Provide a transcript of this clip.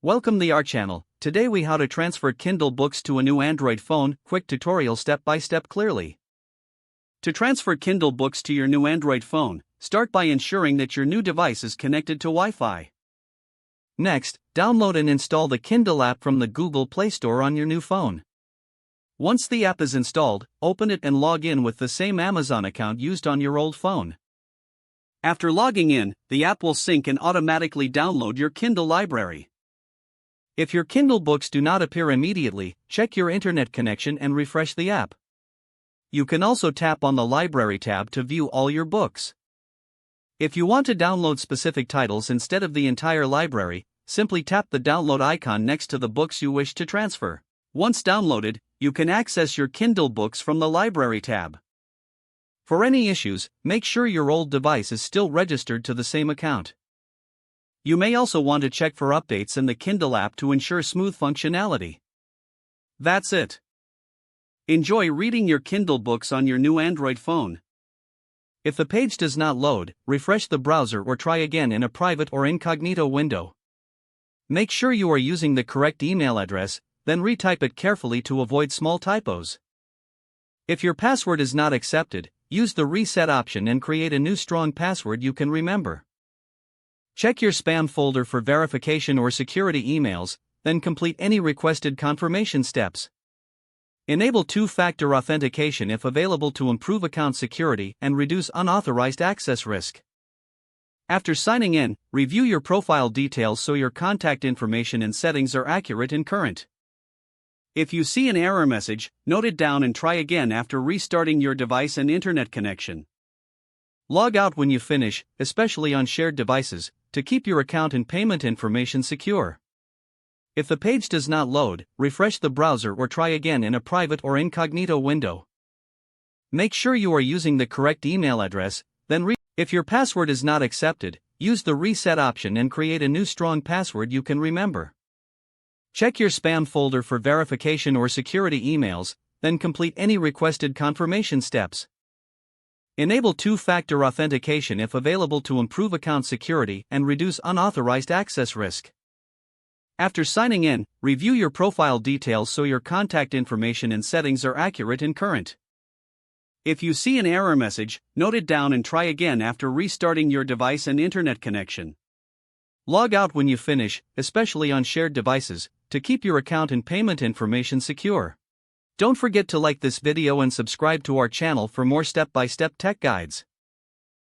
Welcome to our channel. Today we how to transfer Kindle books to a new Android phone. Quick tutorial step by step clearly. To transfer Kindle books to your new Android phone, start by ensuring that your new device is connected to Wi-Fi. Next, download and install the Kindle app from the Google Play Store on your new phone. Once the app is installed, open it and log in with the same Amazon account used on your old phone. After logging in, the app will sync and automatically download your Kindle library. If your Kindle books do not appear immediately, check your internet connection and refresh the app. You can also tap on the Library tab to view all your books. If you want to download specific titles instead of the entire library, simply tap the download icon next to the books you wish to transfer. Once downloaded, you can access your Kindle books from the Library tab. For any issues, make sure your old device is still registered to the same account. You may also want to check for updates in the Kindle app to ensure smooth functionality. That's it. Enjoy reading your Kindle books on your new Android phone. If the page does not load, refresh the browser or try again in a private or incognito window. Make sure you are using the correct email address, then retype it carefully to avoid small typos. If your password is not accepted, use the reset option and create a new strong password you can remember. Check your spam folder for verification or security emails, then complete any requested confirmation steps. Enable two-factor authentication if available to improve account security and reduce unauthorized access risk. After signing in, review your profile details so your contact information and settings are accurate and current. If you see an error message, note it down and try again after restarting your device and internet connection. Log out when you finish, especially on shared devices, to keep your account and payment information secure. If the page does not load, refresh the browser or try again in a private or incognito window. Make sure you are using the correct email address, then if your password is not accepted, use the reset option and create a new strong password you can remember. Check your spam folder for verification or security emails, then complete any requested confirmation steps. Enable two-factor authentication if available to improve account security and reduce unauthorized access risk. After signing in, review your profile details so your contact information and settings are accurate and current. If you see an error message, note it down and try again after restarting your device and internet connection. Log out when you finish, especially on shared devices, to keep your account and payment information secure. Don't forget to like this video and subscribe to our channel for more step-by-step tech guides.